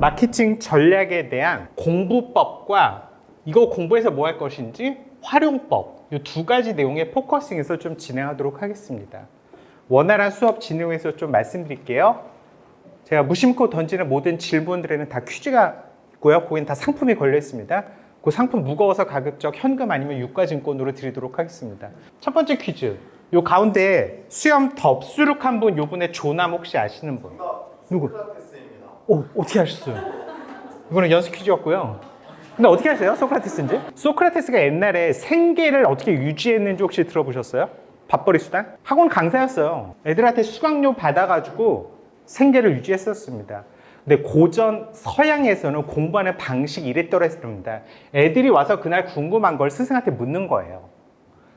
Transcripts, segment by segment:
마케팅 전략에 대한 공부법과 이거 공부해서 뭐 할 것인지 활용법, 이 두 가지 내용의 포커싱에서 좀 진행하도록 하겠습니다. 원활한 수업 진행에서 좀 말씀드릴게요. 제가 무심코 던지는 모든 질문들에는 다 퀴즈가 있고요. 거기는 다 상품이 걸려 있습니다. 그 상품 무거워서 가급적 현금 아니면 유가증권으로 드리도록 하겠습니다. 첫 번째 퀴즈. 요 가운데 수염 덥수룩한 분, 요분의 조남 혹시 아시는 분? 누구? 소크라테스입니다. 오, 어떻게 아셨어요? 이거는 연습 퀴즈였고요. 근데 어떻게 아세요? 소크라테스인지? 소크라테스가 옛날에 생계를 어떻게 유지했는지 혹시 들어보셨어요? 밥벌이 수단? 학원 강사였어요. 애들한테 수강료 받아가지고 생계를 유지했었습니다. 근데 고전 서양에서는 공부하는 방식이 이랬더랬습니다. 애들이 와서 그날 궁금한 걸 스승한테 묻는 거예요.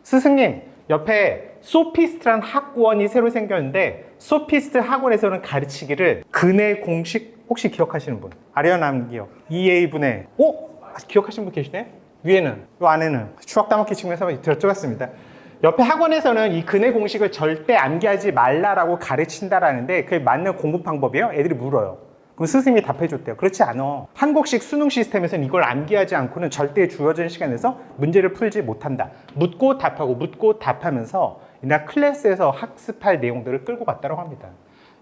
스승님, 옆에 소피스트란 학원이 새로 생겼는데 소피스트 학원에서는 가르치기를 근해 공식 혹시 기억하시는 분? 아련함 기억. 2A분의 기억하시는 분 계시네? 위에는, 요 안에는 추억 따먹기 측면에서 들어갔습니다. 옆에 학원에서는 이 근해 공식을 절대 암기하지 말라라고 가르친다라는데 그게 맞는 공부 방법이에요? 애들이 물어요. 그럼 스승님이 답해줬대요. 그렇지 않아. 한국식 수능 시스템에서는 이걸 암기하지 않고는 절대 주어진 시간에서 문제를 풀지 못한다. 묻고 답하고 묻고 답하면서 이날 클래스에서 학습할 내용들을 끌고 갔다고 합니다.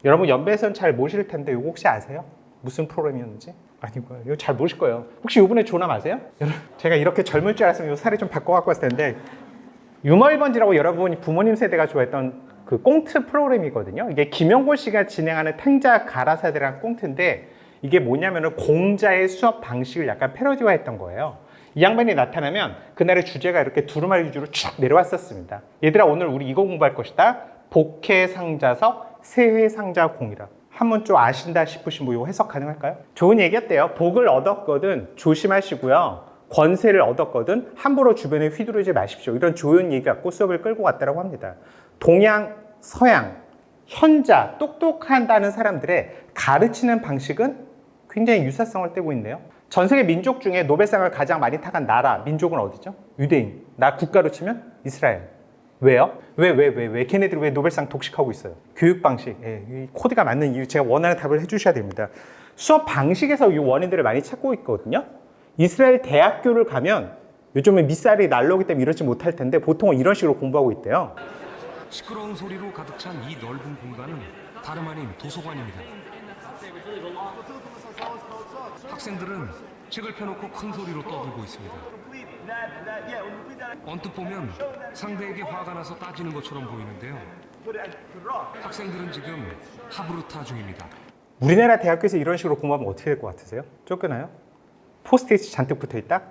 여러분 연배에서는 잘 모실 텐데 이거 혹시 아세요? 무슨 프로그램이었는지? 아니고요. 이거 잘 모실 거예요. 혹시 이번에 조남 아세요? 여러분 제가 이렇게 젊을 줄 알았으면 이 살이 좀 바꿔 갖고 왔을 텐데 유머일번지라고 여러분이 부모님 세대가 좋아했던 그 꽁트 프로그램이거든요. 이게 김영골 씨가 진행하는 탕자 가라사대라는 꽁트인데 이게 뭐냐면은 공자의 수업 방식을 약간 패러디화했던 거예요. 이 양반이 나타나면 그날의 주제가 이렇게 두루마리 위주로 쭉 내려왔었습니다. 얘들아 오늘 우리 이거 공부할 것이다. 복해상자석 세해상자공이라. 한번 좀 아신다 싶으신 분 이거 해석 가능할까요? 좋은 얘기였대요. 복을 얻었거든 조심하시고요. 권세를 얻었거든 함부로 주변에 휘두르지 마십시오. 이런 좋은 얘기 갖고 수업을 끌고 갔다고 합니다. 동양, 서양, 현자, 똑똑하다는 사람들의 가르치는 방식은 굉장히 유사성을 띠고 있네요. 전 세계 민족 중에 노벨상을 가장 많이 타간 나라, 민족은 어디죠? 유대인. 나 국가로 치면 이스라엘. 왜요? 왜? 걔네들이 왜 노벨상 독식하고 있어요? 교육 방식. 이 코드가 맞는 이유 제가 원하는 답을 해주셔야 됩니다. 수업 방식에서 이 원인들을 많이 찾고 있거든요. 이스라엘 대학교를 가면 요즘은 밑살이 날라오기 때문에 이러지 못할 텐데 보통은 이런 식으로 공부하고 있대요. 시끄러운 소리로 가득 찬 이 넓은 공간은 다름 아닌 도서관입니다. 학생들은 책을 펴놓고 큰 소리로 떠들고 있습니다. 언뜻 보면 상대에게 화가 나서 따지는 것처럼 보이는데요. 학생들은 지금 하브루타 중입니다. 우리나라 대학교에서 이런 식으로 공부하면 어떻게 될 것 같으세요? 쫓겨나요? 포스트잇이 잔뜩 붙어있다?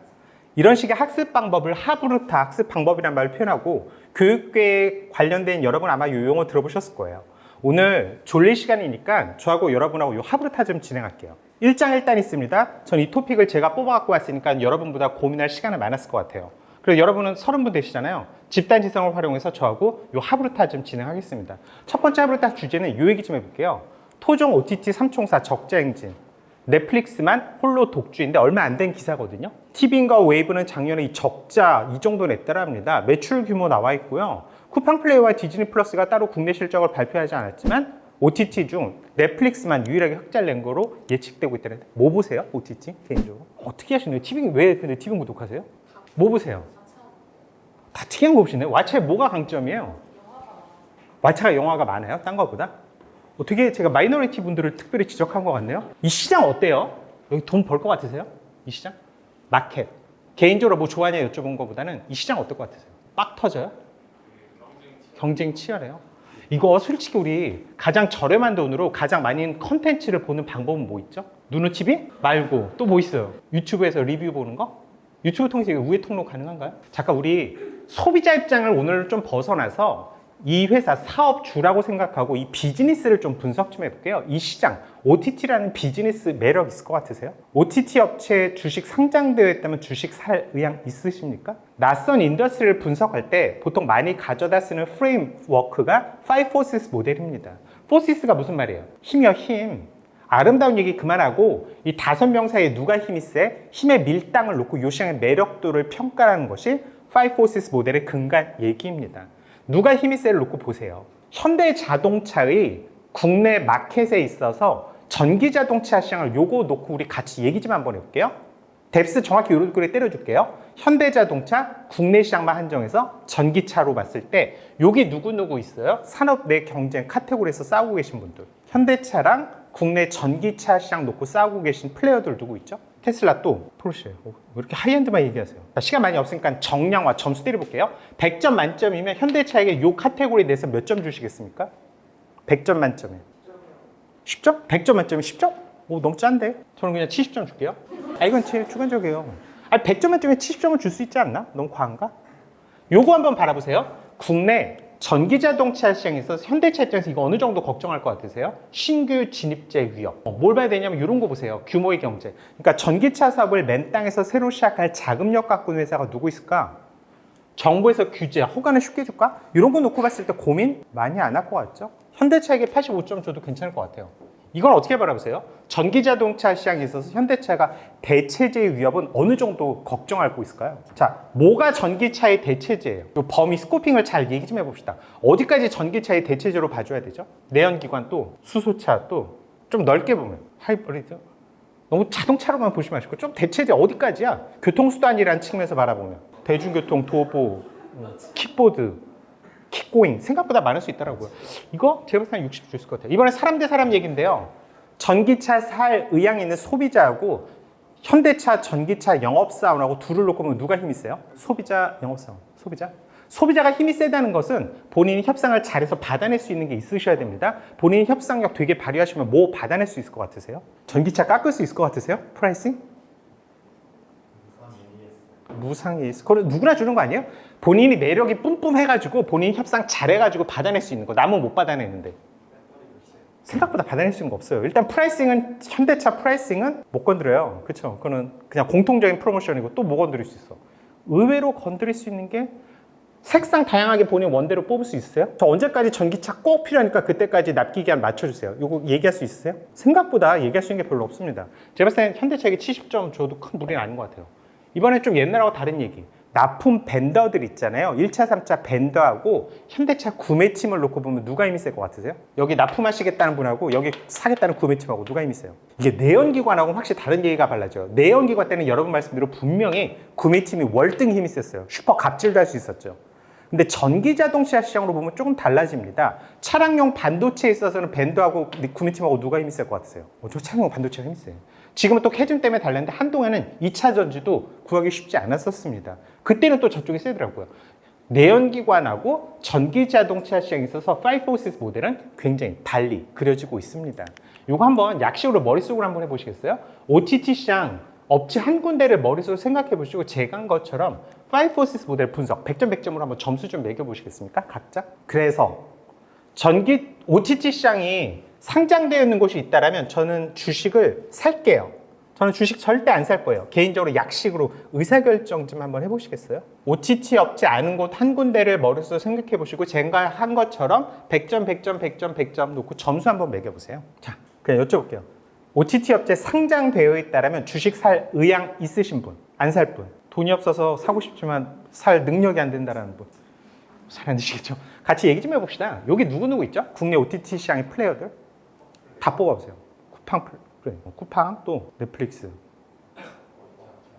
이런 식의 학습 방법을 하브루타 학습 방법이란 말을 표현하고 교육계에 관련된 여러분 아마 이 용어 들어보셨을 거예요. 오늘 졸릴 시간이니까 저하고 여러분하고 이 하브루타 좀 진행할게요. 1장 1단 있습니다. 전 이 토픽을 제가 뽑아갖고 왔으니까 여러분보다 고민할 시간은 많았을 것 같아요. 그리고 여러분은 30분 되시잖아요. 집단지성을 활용해서 저하고 이 하브루타 좀 진행하겠습니다. 첫 번째 하브루타 주제는 이 얘기 좀 해볼게요. 토종 OTT 삼총사 적자행진. 넷플릭스만 홀로 독주인데 얼마 안 된 기사거든요. 티빙과 웨이브는 작년에 이 적자 이 정도 냈다라 합니다. 매출 규모 나와 있고요. 쿠팡플레이와 디즈니 플러스가 따로 국내 실적을 발표하지 않았지만 OTT 중 넷플릭스만 유일하게 흑자를 낸 거로 예측되고 있다는데 뭐 보세요? OTT 개인적으로? 어떻게 하시나요? 티빙 왜 근데 티빙 구독하세요? 뭐 보세요? 다 특이한 거 보시네요. 왓챠에 뭐가 강점이에요? 왓챠가 영화가 많아요? 딴 거보다? 어떻게 제가 마이너리티 분들을 특별히 지적한 것 같네요. 이 시장 어때요? 여기 돈 벌 것 같으세요? 이 시장? 마켓. 개인적으로 뭐 좋아하냐 여쭤본 것보다는 이 시장 어떨 것 같으세요? 빡 터져요? 경쟁 치열해요? 이거 솔직히 우리 가장 저렴한 돈으로 가장 많은 컨텐츠를 보는 방법은 뭐 있죠? 누누TV? 말고 또 뭐 있어요? 유튜브에서 리뷰 보는 거? 유튜브 통해서 우회 통로 가능한가요? 잠깐 우리 소비자 입장을 오늘 좀 벗어나서 이 회사 사업주라고 생각하고 이 비즈니스를 좀 분석 좀 해볼게요. 이 시장, OTT라는 비즈니스 매력 있을 것 같으세요? OTT 업체 주식 상장되어 있다면 주식 살 의향 있으십니까? 낯선 인더스트리를 분석할 때 보통 많이 가져다 쓰는 프레임워크가 5포시스 모델입니다. 포시스가 무슨 말이에요? 힘이요, 힘. 아름다운 얘기 그만하고 이 5명 사이에 누가 힘이 세? 힘의 밀당을 놓고 이 시장의 매력도를 평가하는 것이 5포시스 모델의 근간 얘기입니다. 누가 힘이 세를 놓고 보세요. 현대자동차의 국내 마켓에 있어서 전기자동차 시장을 요거 놓고 우리 같이 얘기 좀 한번 해볼게요. 뎁스 정확히 요런 글에 때려줄게요. 현대자동차 국내 시장만 한정해서 전기차로 봤을 때 여기 누구 있어요? 산업 내 경쟁 카테고리에서 싸우고 계신 분들. 현대차랑 국내 전기차 시장 놓고 싸우고 계신 플레이어들 누구 있죠? 테슬라 또 포르쉐. 왜 이렇게 하이엔드만 얘기하세요? 자, 시간 많이 없으니까 정량화 점수 때려볼게요. 100점 만점이면 현대차에게 요 카테고리 내에서 몇 점 주시겠습니까? 100점 만점에 10점? 100점 만점에 10점? 오, 너무 짠데? 저는 그냥 70점 줄게요. 이건 제일 주관적이에요. 100점 만점에 70점을 줄 수 있지 않나? 너무 과한가? 요거 한번 바라보세요. 국내 전기자동차 시장에서 현대차 입장에서 이거 어느 정도 걱정할 것 같으세요? 신규 진입제 위협. 뭘 봐야 되냐면 이런 거 보세요. 규모의 경제. 그러니까 전기차 사업을 맨 땅에서 새로 시작할 자금력 갖고 있는 회사가 누구 있을까? 정부에서 규제, 허가는 쉽게 줄까? 이런 거 놓고 봤을 때 고민 많이 안 할 것 같죠? 현대차에게 85점 줘도 괜찮을 것 같아요. 이건 어떻게 바라보세요? 전기자동차 시장에 있어서 현대차가 대체제의 위협은 어느 정도 걱정하고 있을까요? 자, 뭐가 전기차의 대체제예요? 이 범위 스코핑을 잘 얘기 좀 해봅시다. 어디까지 전기차의 대체제로 봐줘야 되죠? 내연기관 또 수소차 또 좀 넓게 보면 하이브리드 너무 자동차로만 보지 마시고 좀 대체제 어디까지야? 교통수단이라는 측면에서 바라보면 대중교통, 도보, 킥보드 킥고잉 생각보다 많을 수 있더라고요. 이거 제가 봤을 때 60 줄 것 같아요. 이번에 사람 대 사람 얘기인데요. 전기차 살 의향이 있는 소비자하고 현대차 전기차 영업사원하고 둘을 놓고 보면 누가 힘이 세요? 소비자, 영업사원. 소비자가 힘이 세다는 것은 본인이 협상을 잘해서 받아낼 수 있는 게 있으셔야 됩니다. 본인이 협상력 되게 발휘하시면 뭐 받아낼 수 있을 것 같으세요? 전기차 깎을 수 있을 것 같으세요? 프라이싱? 무상 AS. 그건 누구나 주는 거 아니에요? 본인이 매력이 뿜뿜해가지고 본인이 협상 잘해가지고 받아낼 수 있는 거. 남은 못 받아내는데. 생각보다 받아낼 수 있는 거 없어요. 일단 프라이싱은 현대차 프라이싱은 못 건드려요. 그렇죠? 그거는 그냥 공통적인 프로모션이고 또 뭐 건드릴 수 있어? 의외로 건드릴 수 있는 게 색상 다양하게 본인 원대로 뽑을 수 있어요? 저 언제까지 전기차 꼭 필요하니까 그때까지 납기기한 맞춰주세요. 이거 얘기할 수 있으세요? 생각보다 얘기할 수 있는 게 별로 없습니다. 제가 봤을 때 현대차에게 70점 줘도 큰 무리는 아닌 것 같아요. 이번에 좀 옛날하고 다른 얘기. 납품 벤더들 있잖아요. 1차, 3차 벤더하고 현대차 구매팀을 놓고 보면 누가 힘이 셀 것 같으세요? 여기 납품하시겠다는 분하고 여기 사겠다는 구매팀하고 누가 힘이 세요? 이게 내연기관하고는 확실히 다른 얘기가 달라져요. 내연기관 때는 여러분 말씀대로 분명히 구매팀이 월등 힘이 셌어요. 슈퍼 갑질도 할 수 있었죠. 근데 전기자동차 시장으로 보면 조금 달라집니다. 차량용 반도체에 있어서는 밴드하고 구매팀하고 누가 힘이 셀 것 같으세요? 저 차량용 반도체가 힘이 세요. 지금은 또 캐즘 때문에 달랐는데 한동안은 2차 전지도 구하기 쉽지 않았었습니다. 그때는 또 저쪽이 세더라고요. 내연기관하고 전기자동차 시장에 있어서 5포시스 모델은 굉장히 달리 그려지고 있습니다. 이거 한번 약식으로 머릿속으로 한번 해보시겠어요? OTT 시장 업체 한 군데를 머릿속으로 생각해 보시고 제가 한 것처럼 5포시스 모델 분석 100점 100점으로 한번 점수 좀 매겨보시겠습니까? 각자? 그래서 전기 OTT 시장이 상장되어 있는 곳이 있다면 저는 주식을 살게요. 저는 주식 절대 안 살 거예요. 개인적으로 약식으로 의사결정 좀 한번 해보시겠어요? OTT 업체 아는 곳 한 군데를 머릿속으로 생각해 보시고 제가 한 것처럼 100점, 100점, 100점, 100점 놓고 점수 한번 매겨보세요. 자, 그냥 여쭤볼게요. OTT 업체 상장되어 있다면 주식 살 의향 있으신 분, 안 살 분, 돈이 없어서 사고 싶지만 살 능력이 안 된다는 분, 잘 안 드시겠죠? 같이 얘기 좀 해봅시다. 여기 누구 있죠? 국내 OTT 시장의 플레이어들 다 뽑아보세요. 쿠팡 또 넷플릭스,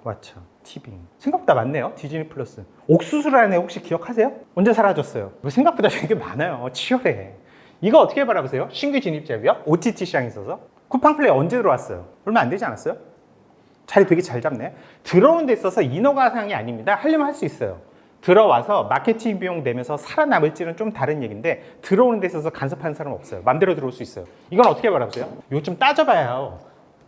왓챠, 티빙. 생각보다 많네요. 디즈니 플러스. 옥수수라는 애 혹시 기억하세요? 언제 사라졌어요? 생각보다 되게 많아요. 치열해. 이거 어떻게 바라보세요? 신규 진입자고요? OTT 시장에 있어서 쿠팡 플레이 언제 들어왔어요? 얼마 안 되지 않았어요? 자리 되게 잘 잡네. 들어오는 데 있어서 인허가사항이 아닙니다. 하려면 할 수 있어요. 들어와서 마케팅 비용 내면서 살아남을지는 좀 다른 얘기인데 들어오는 데 있어서 간섭하는 사람은 없어요. 맘대로 들어올 수 있어요. 이건 어떻게 바라보세요? 이거 좀 따져봐요.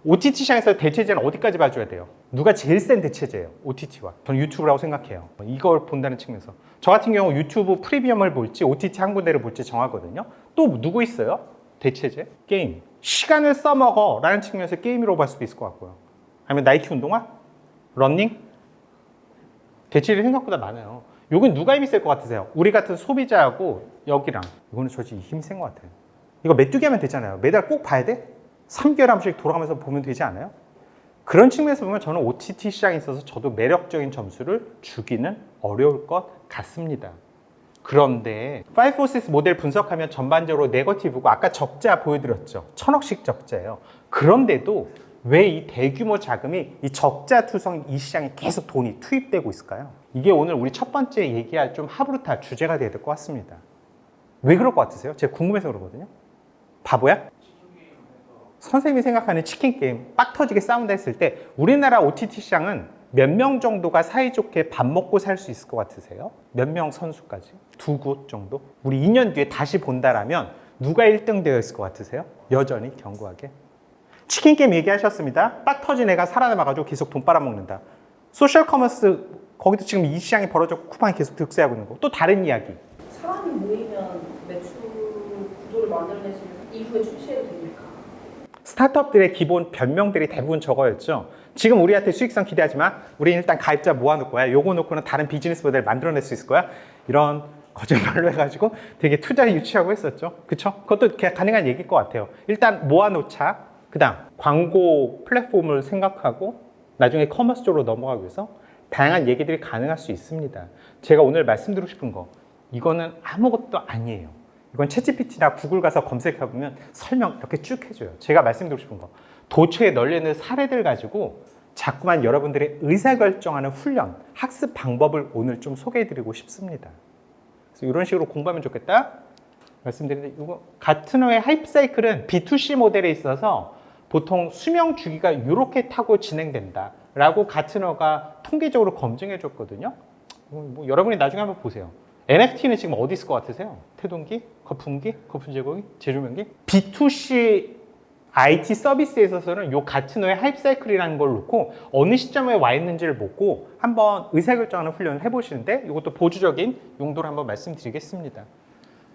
OTT 시장에서 대체제는 어디까지 봐줘야 돼요? 누가 제일 센 대체제예요? OTT와. 저는 유튜브라고 생각해요. 이걸 본다는 측면에서. 저 같은 경우 유튜브 프리미엄을 볼지 OTT 한 군데를 볼지 정하거든요. 또 누구 있어요? 대체제? 게임. 시간을 써먹어 라는 측면에서 게임이라고 볼 수도 있을 것 같고요. 아니면 나이키 운동화? 러닝? 대체율이 생각보다 많아요. 여긴 누가 힘이 셀 것 같으세요? 우리 같은 소비자하고 여기랑. 이거는 솔직히 힘이 센 것 같아요. 이거 메뚜기 하면 되잖아요. 매달 꼭 봐야 돼? 3개월에 한 번씩 돌아가면서 보면 되지 않아요? 그런 측면에서 보면 저는 OTT 시장에 있어서 저도 매력적인 점수를 주기는 어려울 것 같습니다. 그런데 5포시스 모델 분석하면 전반적으로 네거티브고 아까 적자 보여드렸죠. 1000억씩 적자예요. 그런데도 왜 이 대규모 자금이 이 적자 투성 이 시장에 계속 돈이 투입되고 있을까요? 이게 오늘 우리 첫 번째 얘기할 좀 하브루타 주제가 돼야 될 것 같습니다. 왜 그럴 것 같으세요? 제가 궁금해서 그러거든요. 바보야? 선생님이 생각하는 치킨 게임 빡 터지게 싸운다 했을 때 우리나라 OTT 시장은 몇 명 정도가 사이좋게 밥 먹고 살 수 있을 것 같으세요? 몇 명 선수까지? 2곳 정도? 우리 2년 뒤에 다시 본다라면 누가 1등 되어 있을 것 같으세요? 여전히 견고하게. 치킨 게임 얘기하셨습니다. 빡 터진 애가 살아남아가지고 계속 돈 빨아먹는다. 소셜 커머스 거기도 지금 이 시장이 벌어졌고 쿠팡이 계속 득세하고 있는 거. 또 다른 이야기. 사람이 모이면 매출 구조를 만들어낼 수 있는 이후에 출시해도 됩니까? 스타트업들의 기본 별명들이 대부분 저거였죠. 지금 우리한테 수익성 기대하지 마. 우리 일단 가입자 모아놓을 거야. 요거 놓고는 다른 비즈니스 모델 만들어낼 수 있을 거야. 이런 거짓말로 해가지고 되게 투자 유치하고 했었죠. 그쵸? 그것도 가능한 얘기일 것 같아요. 일단 모아놓자. 그 다음 광고 플랫폼을 생각하고 나중에 커머스 쪽으로 넘어가기 위해서 다양한 얘기들이 가능할 수 있습니다. 제가 오늘 말씀드리고 싶은 거 이거는 아무것도 아니에요. 이건 챗GPT나 구글 가서 검색해보면 설명 이렇게 쭉 해줘요. 제가 말씀드리고 싶은 거 도처에 널려있는 사례들 가지고 자꾸만 여러분들의 의사결정하는 훈련, 학습 방법을 오늘 좀 소개해드리고 싶습니다. 그래서 이런 식으로 공부하면 좋겠다 말씀드리는데 이거 가트너의 하이프 사이클은 B2C 모델에 있어서 보통 수명 주기가 이렇게 타고 진행된다 라고 가트너가 통계적으로 검증해 줬거든요. 뭐 여러분이 나중에 한번 보세요. NFT는 지금 어디 있을 것 같으세요? 태동기? 거품기? 거품 제공기? 제조명기? B2C IT 서비스에 있어서는 이 가트너의 하이프 사이클이라는 걸 놓고 어느 시점에 와 있는지를 보고 한번 의사결정하는 훈련을 해보시는데 이것도 보조적인 용도로 한번 말씀드리겠습니다.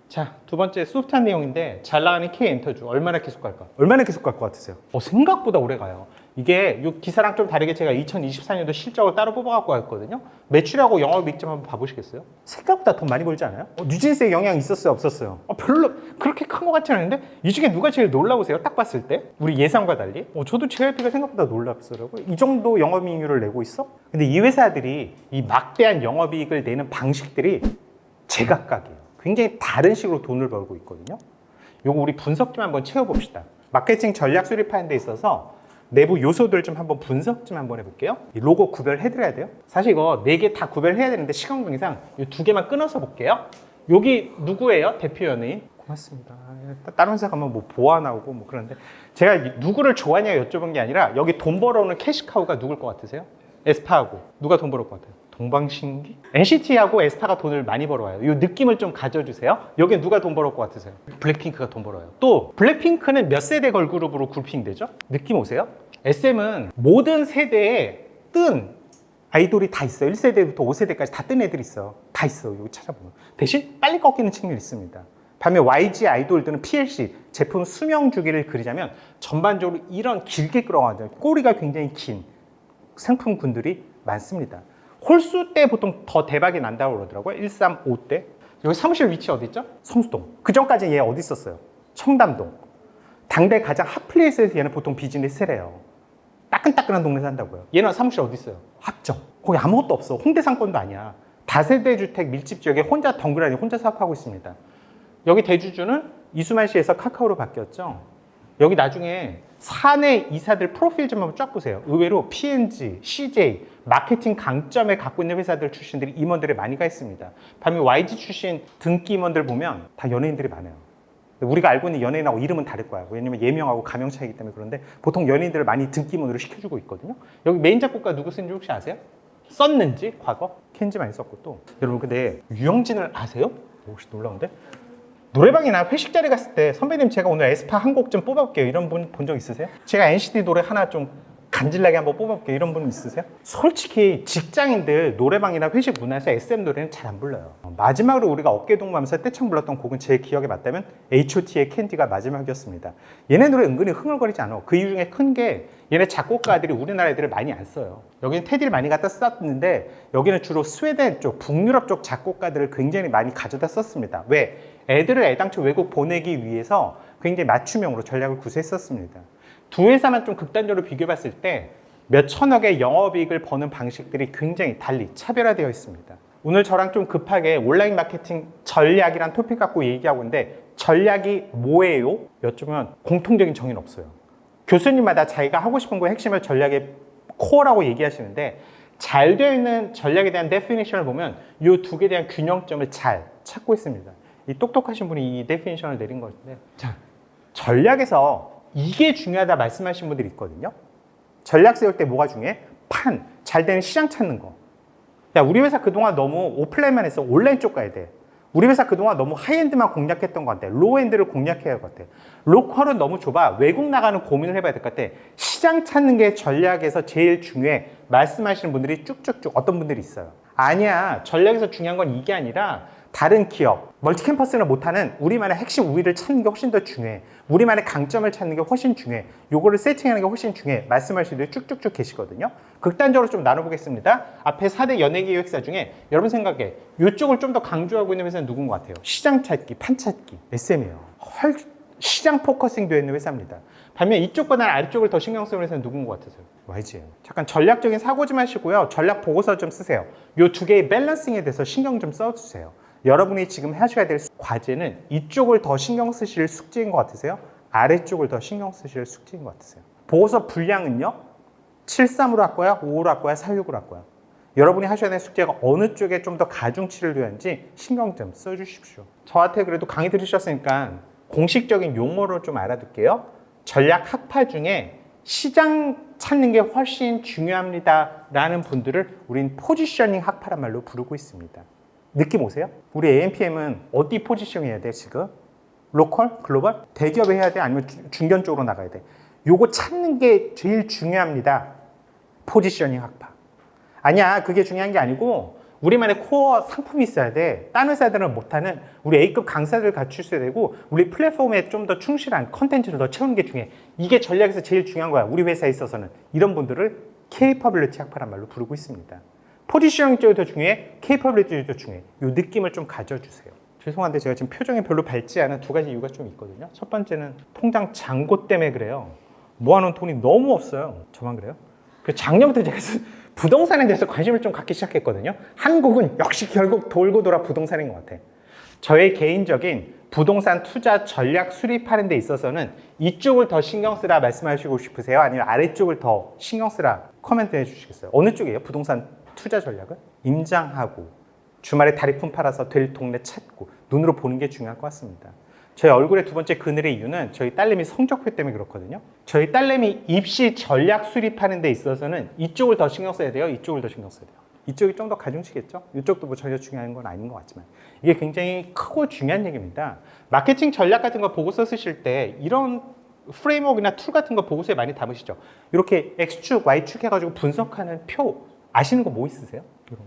자, 두 번째 소프트한 내용인데 잘 나가는 K 엔터주 얼마나 계속 갈까? 얼마나 계속 갈 것 같으세요? 생각보다 오래 가요. 이게 이 기사랑 좀 다르게 제가 2024년도 실적을 따로 뽑아갖고 왔거든요. 매출하고 영업이익점 한번 봐보시겠어요? 생각보다 돈 많이 벌지 않아요? 뉴진스에 영향 있었어요? 없었어요? 별로 그렇게 큰 것 같지는 않은데 이 중에 누가 제일 놀라우세요? 딱 봤을 때? 우리 예상과 달리? 저도 JYP가 생각보다 놀랍더라고요. 이 정도 영업이익률을 내고 있어? 근데 이 회사들이 이 막대한 영업이익을 내는 방식들이 제각각이에요. 굉장히 다른 식으로 돈을 벌고 있거든요. 요거 우리 분석 좀 한번 채워봅시다. 마케팅 전략 수립하는 데 있어서 내부 요소들 좀 한번 분석 좀 한번 해볼게요. 이 로고 구별해드려야 돼요. 사실 이거 4개 다 구별해야 되는데 시간 관계상 이 2개만 끊어서 볼게요. 여기 누구예요? 대표 연예인? 고맙습니다. 다른 회사 가면 뭐 보아 나오고 뭐 그런데 제가 누구를 좋아하냐 여쭤본 게 아니라 여기 돈 벌어오는 캐시카우가 누굴 것 같으세요? 에스파하고 누가 돈 벌을 것 같아요? 동방신기? NCT하고 에스파가 돈을 많이 벌어와요. 이 느낌을 좀 가져주세요. 여기 누가 돈 벌을 것 같으세요? 블랙핑크가 돈 벌어요. 또 블랙핑크는 몇 세대 걸그룹으로 그룹핑되죠? 느낌 오세요? SM은 모든 세대에 뜬 아이돌이 다 있어요. 1세대부터 5세대까지 다 뜬 애들이 있어. 다 있어. 여기 찾아보면. 대신 빨리 꺾이는 측면이 있습니다. 반면 YG 아이돌들은 PLC 제품 수명 주기를 그리자면 전반적으로 이런 길게 끌어가죠. 꼬리가 굉장히 긴 상품군들이 많습니다. 홀수 때 보통 더 대박이 난다고 그러더라고요. 135 때. 여기 사무실 위치 어디 있죠? 성수동. 그 전까지 얘 어디 있었어요? 청담동. 당대 가장 핫플레이스에서 얘는 보통 비즈니스를 해요. 따끈따끈한 동네에서 한다고요. 얘는 사무실 어디 있어요? 합정. 거기 아무것도 없어. 홍대 상권도 아니야. 다세대 주택 밀집 지역에 혼자 덩그러니 혼자 사업하고 있습니다. 여기 대주주는 이수만 씨에서 카카오로 바뀌었죠. 여기 나중에 사내 이사들 프로필 좀 한번 쫙 보세요. 의외로 P&G, CJ, 마케팅 강점에 갖고 있는 회사들 출신들이 임원들이 많이 가 있습니다. 반면 YG 출신 등기 임원들 보면 다 연예인들이 많아요. 우리가 알고 있는 연예인하고 이름은 다를 거야. 왜냐면 예명하고 가명 차이기 때문에 그런데 보통 연예인들을 많이 등기 임원으로 시켜주고 있거든요. 여기 메인 작곡가 누구 쓴지 혹시 아세요? 썼는지 과거? 켄지 많이 썼고 또 여러분 근데 유영진을 아세요? 혹시 놀라운데? 노래방이나 회식 자리 갔을 때 선배님 제가 오늘 에스파 한 곡 좀 뽑아볼게요 이런 분 본 적 있으세요? 제가 NCT 노래 하나 좀 간질나게 한번 뽑아볼게요 이런 분 있으세요? 솔직히 직장인들 노래방이나 회식 문화에서 SM 노래는 잘 안 불러요. 마지막으로 우리가 어깨 동무하면서 떼창 불렀던 곡은 제 기억에 맞다면 H.O.T의 캔디가 마지막이었습니다. 얘네 노래 은근히 흥얼거리지 않아. 그 이유 중에 큰 게 얘네 작곡가들이 우리나라 애들을 많이 안 써요. 여기는 테디를 많이 갖다 썼는데 여기는 주로 스웨덴 쪽, 북유럽 쪽 작곡가들을 굉장히 많이 가져다 썼습니다. 왜? 애들을 애당초 외국 보내기 위해서 굉장히 맞춤형으로 전략을 구사했었습니다. 두 회사만 좀 극단적으로 비교해봤을 때 몇 천억의 영업이익을 버는 방식들이 굉장히 달리 차별화되어 있습니다. 오늘 저랑 좀 급하게 온라인 마케팅 전략이란 토픽 갖고 얘기하고 있는데 전략이 뭐예요? 여쭈면 공통적인 정의는 없어요. 교수님마다 자기가 하고 싶은 거의 핵심을 전략의 코어라고 얘기하시는데 잘 되어 있는 전략에 대한 데피니션을 보면 이 두 개에 대한 균형점을 잘 찾고 있습니다. 이 똑똑하신 분이 이 데피니션을 내린 것인데 자, 전략에서 이게 중요하다 말씀하신 분들이 있거든요. 전략 세울 때 뭐가 중요해? 판, 잘 되는 시장 찾는 거. 야, 우리 회사 그동안 너무 오프라인만 해서 온라인 쪽 가야 돼. 우리 회사 그동안 너무 하이엔드만 공략했던 것 같아. 로우엔드를 공략해야 할 것 같아. 로컬은 너무 좁아. 외국 나가는 고민을 해봐야 될 것 같아. 시장 찾는 게 전략에서 제일 중요해. 말씀하시는 분들이 쭉쭉쭉 어떤 분들이 있어요. 아니야. 전략에서 중요한 건 이게 아니라 다른 기업, 멀티캠퍼스는 못하는 우리만의 핵심 우위를 찾는 게 훨씬 더 중요해. 우리만의 강점을 찾는 게 훨씬 중요해. 요거를 세팅하는 게 훨씬 중요해. 말씀하시는 분들이 쭉쭉쭉 계시거든요. 극단적으로 좀 나눠보겠습니다. 앞에 4대 연예기획사 중에 여러분 생각에 이쪽을 좀 더 강조하고 있는 회사는 누군 것 같아요? 시장 찾기, 판 찾기, SM이에요. 헐, 시장 포커싱 되어 있는 회사입니다. 반면 이쪽보다는 아래쪽을 더 신경 쓰는 회사는 누군 것 같으세요? YG예요. 잠깐 전략적인 사고 좀 하시고요. 전략 보고서 좀 쓰세요. 이 두 개의 밸런싱에 대해서 신경 좀 써주세요. 여러분이 지금 하셔야 될 과제는 이쪽을 더 신경 쓰실 숙제인 것 같으세요? 아래쪽을 더 신경 쓰실 숙제인 것 같으세요? 보고서 분량은요? 7-3으로 할 거야? 5로 할 거야? 4-6으로 할 거야? 여러분이 하셔야 될 숙제가 어느 쪽에 좀 더 가중치를 두는지 신경 좀 써주십시오. 저한테 그래도 강의 들으셨으니까 공식적인 용어를 좀 알아둘게요. 전략 학파 중에 시장 찾는 게 훨씬 중요합니다 라는 분들을 우린 포지셔닝 학파란 말로 부르고 있습니다. 느낌 오세요? 우리 AMPM은 어디 포지셔닝 해야 돼 지금? 로컬? 글로벌? 대기업에 해야 돼? 아니면 중견 쪽으로 나가야 돼? 요거 찾는 게 제일 중요합니다. 포지셔닝 학파. 아니야, 그게 중요한 게 아니고 우리만의 코어 상품이 있어야 돼. 딴 회사들은 못하는 우리 A급 강사들 갖추셔야 되고 우리 플랫폼에 좀 더 충실한 컨텐츠를 더 채우는 게 중요해. 이게 전략에서 제일 중요한 거야. 우리 회사에 있어서는. 이런 분들을 Capability 학파란 말로 부르고 있습니다. 포지셔닝 쪽이 더 중요해? Capability 도 중요해. 이 느낌을 좀 가져주세요. 죄송한데 제가 지금 표정이 별로 밝지 않은 두 가지 이유가 좀 있거든요. 첫 번째는 통장 잔고 때문에 그래요. 모아놓은 돈이 너무 없어요. 저만 그래요? 그 작년부터 제가 부동산에 대해서 관심을 좀 갖기 시작했거든요. 한국은 역시 결국 돌고 돌아 부동산인 것 같아. 저의 개인적인 부동산 투자 전략 수립하는 데 있어서는 이쪽을 더 신경 쓰라 말씀하시고 싶으세요? 아니면 아래쪽을 더 신경 쓰라 코멘트 해주시겠어요? 어느 쪽이에요? 부동산 투자 전략은? 임장하고 주말에 다리품 팔아서 될 동네 찾고 눈으로 보는 게 중요할 것 같습니다. 저희 얼굴의 두 번째 그늘의 이유는 저희 딸내미 성적표 때문에 그렇거든요. 저희 딸내미 입시 전략 수립하는 데 있어서는 이쪽을 더 신경 써야 돼요? 이쪽을 더 신경 써야 돼요? 이쪽이 좀 더 가중치겠죠? 이쪽도 뭐 전혀 중요한 건 아닌 것 같지만 이게 굉장히 크고 중요한 얘기입니다. 마케팅 전략 같은 거 보고서 쓰실 때 이런 프레임워크나 툴 같은 거 보고서에 많이 담으시죠? 이렇게 X축, Y축 해가지고 분석하는 표 아시는 거 뭐 있으세요? 이런 거.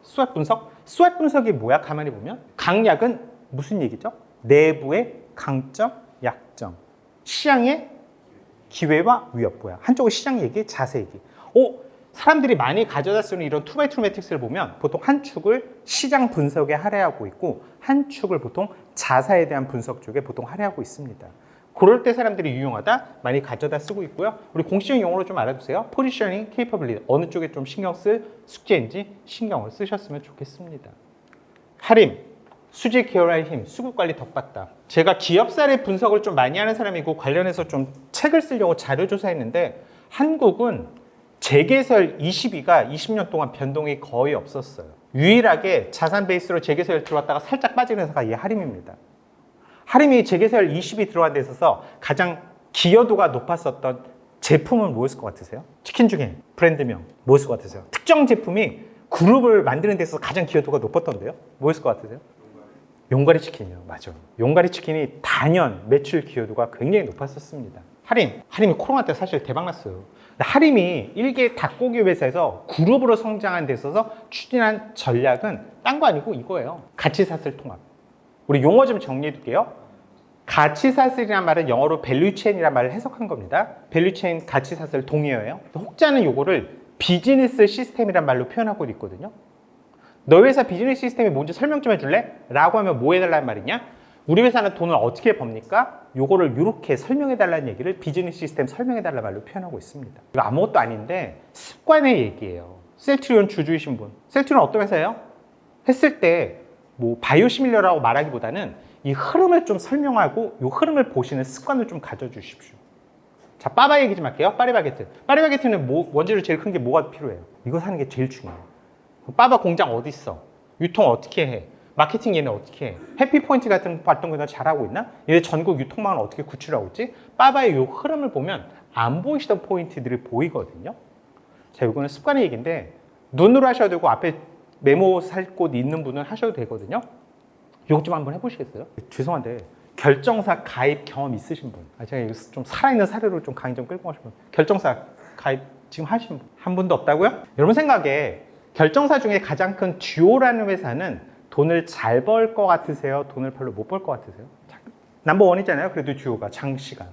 스왑 분석? 스왑 분석이 뭐야? 가만히 보면 강약은 무슨 얘기죠? 내부의 강점, 약점, 시장의 기회와 위협. 뭐야? 한쪽은 시장 얘기, 자세 얘기. 사람들이 많이 가져다 쓰는 이런 2x2 매트릭스를 보면 보통 한 축을 시장 분석에 할애하고 있고 한 축을 보통 자사에 대한 분석 쪽에 보통 할애하고 있습니다. 그럴 때 사람들이 유용하다 많이 가져다 쓰고 있고요. 우리 공식적인 용어로 좀 알아두세요. 포지셔닝, 케이퍼빌리티 어느 쪽에 좀 신경 쓸 숙제인지 신경을 쓰셨으면 좋겠습니다. 할인, 수직 계열화의 힘, 수급 관리 덕받다. 제가 기업 사례 분석을 좀 많이 하는 사람이고 관련해서 좀 책을 쓰려고 자료 조사했는데 한국은 재개설 20위가 20년 동안 변동이 거의 없었어요. 유일하게 자산 베이스로 재개설 들어왔다가 살짝 빠지는 회사가 이 하림입니다. 하림이 재개설 20위 들어간 데 있어서 가장 기여도가 높았었던 제품은 뭐였을 것 같으세요? 치킨 중에 브랜드명 뭐였을 것 같으세요? 특정 제품이 그룹을 만드는 데 있어서 가장 기여도가 높았던데요? 뭐였을 것 같으세요? 용가리 치킨이요. 맞아. 용가리 치킨이 단연 매출 기여도가 굉장히 높았었습니다. 하림이 코로나 때 사실 대박났어요. 하림이 일개 닭고기 회사에서 그룹으로 성장한 데 있어서 추진한 전략은 딴 거 아니고 이거예요. 가치사슬 통합. 우리 용어 좀 정리해 둘게요. 가치사슬이란 말은 영어로 밸류체인이란 말을 해석한 겁니다. 밸류체인, 가치사슬 동의어예요. 혹자는 요거를 비즈니스 시스템이란 말로 표현하고 있거든요. 너희 회사 비즈니스 시스템이 뭔지 설명 좀 해줄래? 라고 하면 뭐 해달라는 말이냐? 우리 회사는 돈을 어떻게 법니까? 요거를 이렇게 설명해달라는 얘기를 비즈니스 시스템 설명해달라는 말로 표현하고 있습니다. 이거 아무것도 아닌데 습관의 얘기예요. 셀트리온 주주이신 분. 셀트리온 어떤 회사예요? 했을 때 뭐 바이오시밀러라고 말하기보다는 이 흐름을 좀 설명하고 이 흐름을 보시는 습관을 좀 가져주십시오. 자, 빠바 얘기 좀 할게요. 파리바게뜨. 파리바게뜨는 원재료 제일 큰 게 뭐가 필요해요? 이거 사는 게 제일 중요해요. 빠바 공장 어디 있어? 유통 어떻게 해? 마케팅 얘네 어떻게 해? 해피포인트 같은 활동 그냥 잘하고 있나? 얘네 전국 유통망을 어떻게 구출하고 있지? 빠바의 이 흐름을 보면 안 보이시던 포인트들이 보이거든요. 자, 이거는 습관의 얘기인데 눈으로 하셔도 되고 앞에 메모 살 곳 있는 분은 하셔도 되거든요. 이거 좀 한번 해보시겠어요? 죄송한데 결정사 가입 경험 있으신 분, 제가 이거 좀 살아있는 사례로 좀 강의 좀 끌고 가신 분, 결정사 가입 지금 하신 분 한 분도 없다고요? 여러분 생각에 결정사 중에 가장 큰 듀오라는 회사는 돈을 잘 벌 것 같으세요? 돈을 별로 못 벌 것 같으세요? 넘버 원 있잖아요. 그래도 듀오가 장시간.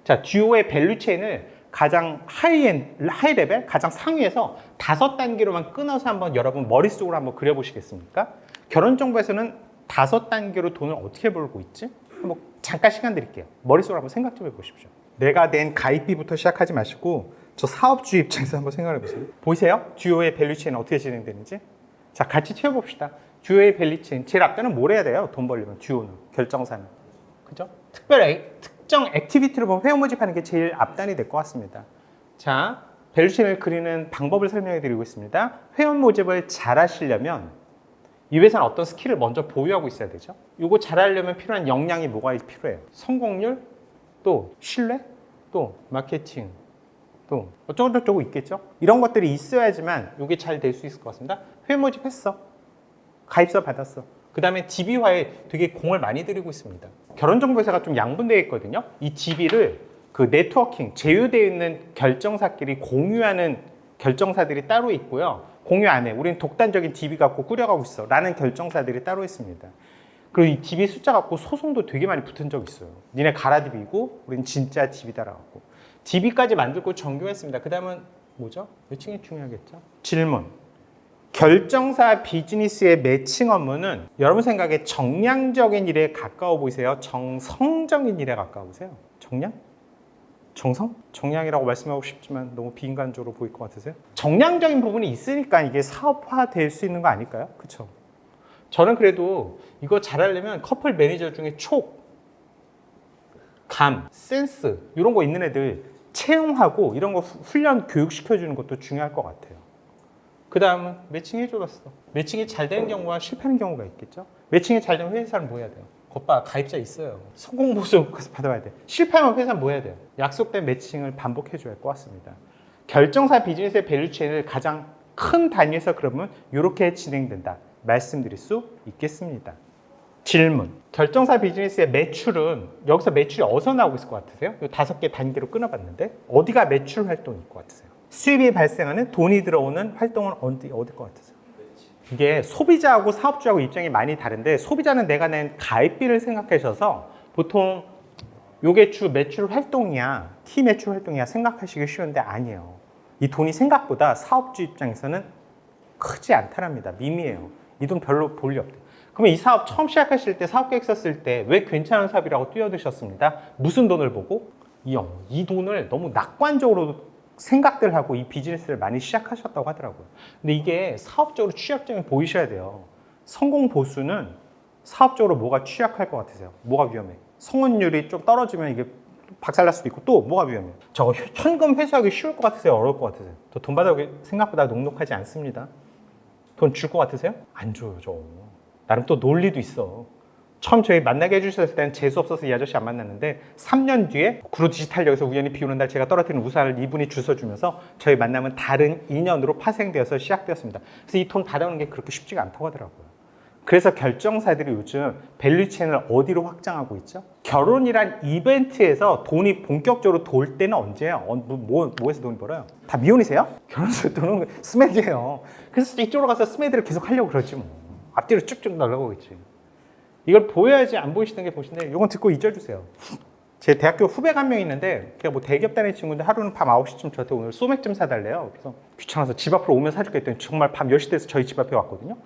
자, 듀오의 밸류체인을 가장 하이 레벨, 가장 상위에서 5단계로만 끊어서 한번 여러분 머릿속으로 한번 그려보시겠습니까? 결혼정보에서는 5단계로 돈을 어떻게 벌고 있지? 뭐 잠깐 시간 드릴게요. 머릿속으로 한번 생각 좀 해보십시오. 내가 낸 가입비부터 시작하지 마시고 저 사업주 입장에서 한번 생각해 보세요. 보이세요? 듀오의 밸류체인은 어떻게 진행되는지? 자, 같이 채워봅시다. 듀오의 밸류체인, 제일 앞에는 뭘 해야 돼요? 돈 벌려면 듀오는, 결정사는. 그죠? 특정 액티비티로 보면 회원 모집하는 게 제일 앞단이 될 것 같습니다. 자, 밸류체인을 그리는 방법을 설명해 드리고 있습니다. 회원 모집을 잘 하시려면 이 회사는 어떤 스킬을 먼저 보유하고 있어야 되죠. 이거 잘하려면 필요한 역량이 뭐가 필요해요? 성공률, 또 신뢰, 또 마케팅, 또 어쩌고저쩌고 있겠죠. 이런 것들이 있어야지만 이게 잘 될 수 있을 것 같습니다. 회원 모집했어. 가입서 받았어. 그 다음에 DB화에 되게 공을 많이 들이고 있습니다. 결혼정보회사가 좀 양분되어 있거든요. 이 DB를 그 네트워킹, 제휴되어 있는 결정사끼리 공유하는 결정사들이 따로 있고요. 공유 안 해. 우리는 독단적인 DB 갖고 꾸려가고 있어. 라는 결정사들이 따로 있습니다. 그리고 이 DB 숫자 갖고 소송도 되게 많이 붙은 적 있어요. 니네 가라 DB고 우린 진짜 DB다라고. DB까지 만들고 정교했습니다. 그 다음은 뭐죠? 매칭이 중요하겠죠? 질문. 결정사 비즈니스의 매칭 업무는 여러분 생각에 정량적인 일에 가까워 보이세요? 정성적인 일에 가까워 보세요? 정량? 정성? 정량이라고 말씀하고 싶지만 너무 비인간적으로 보일 것 같으세요? 정량적인 부분이 있으니까 이게 사업화 될 수 있는 거 아닐까요? 그렇죠? 저는 그래도 이거 잘하려면 커플 매니저 중에 촉, 감, 센스 이런 거 있는 애들 채용하고 이런 거 훈련 교육시켜주는 것도 중요할 것 같아요. 그 다음은 매칭해줘봤어. 매칭이 잘 되는 경우와 실패하는 경우가 있겠죠. 매칭이 잘 되면 회사는 뭐 해야 돼요? 겉봐, 가입자 있어요. 성공 보수 가서 받아봐야 돼. 실패하면 회사는 뭐 해야 돼요? 약속된 매칭을 반복해줘야 할 것 같습니다. 결정사 비즈니스의 밸류체인을 가장 큰 단위에서 그러면 이렇게 진행된다. 말씀드릴 수 있겠습니다. 질문. 결정사 비즈니스의 매출은 여기서 매출이 어디서 나오고 있을 것 같으세요? 이 5개 단계로 끊어봤는데 어디가 매출 활동일 것 같으세요? 수입이 발생하는 돈이 들어오는 활동은 어딜 것 같으세요? 이게 소비자하고 사업주하고 입장이 많이 다른데 소비자는 내가 낸 가입비를 생각하셔서 보통 요게 주 매출 활동이야, 키 매출 활동이야 생각하시기 쉬운데 아니에요. 이 돈이 생각보다 사업주 입장에서는 크지 않다랍니다. 미미해요. 이 돈 별로 볼 일 없대요. 그러면 이 사업 처음 시작하실 때 사업 계획 썼을 때 왜 괜찮은 사업이라고 뛰어드셨습니다. 무슨 돈을 보고? 이 돈을 너무 낙관적으로 생각들 하고 이 비즈니스를 많이 시작하셨다고 하더라고요. 근데 이게 사업적으로 취약점이 보이셔야 돼요. 성공 보수는 사업적으로 뭐가 취약할 것 같으세요? 뭐가 위험해? 성원율이 좀 떨어지면 이게 박살날 수도 있고 또 뭐가 위험해? 저거 현금 회수하기 쉬울 것 같으세요? 어려울 것 같으세요? 저 돈 받아오기 생각보다 녹록하지 않습니다. 돈 줄 것 같으세요? 안 줘요, 저. 나름 또 논리도 있어. 처음 저희 만나게 해주셨을 때는 재수 없어서 이 아저씨 안 만났는데 3년 뒤에 구로 디지털역에서 우연히 비 오는 날 제가 떨어뜨린 우산을 이분이 주워주면서 저희 만남은 다른 인연으로 파생되어서 시작되었습니다. 그래서 이 돈 받아오는 게 그렇게 쉽지가 않다고 하더라고요. 그래서 결정사들이 요즘 밸류체인을 어디로 확장하고 있죠? 결혼이란 이벤트에서 돈이 본격적으로 돌 때는 언제예요? 뭐에서 돈이 벌어요? 다 미혼이세요? 결혼해서 돈은 스매드예요. 그래서 이쪽으로 가서 스매드를 계속 하려고 그러지 뭐. 앞뒤로 쭉쭉 날라가고 있지. 이걸 보여야지 안 보이시는 게 보시는데 이건 듣고 잊어주세요. 제 대학교 후배가 한 명 있는데 걔가 뭐 대기업 다니는 친구인데 하루는 밤 9시쯤 저한테 오늘 소맥 좀 사달래요. 그래서 귀찮아서 집 앞으로 오면 사줄게 했더니 정말 밤 10시 돼서 저희 집 앞에 왔거든요.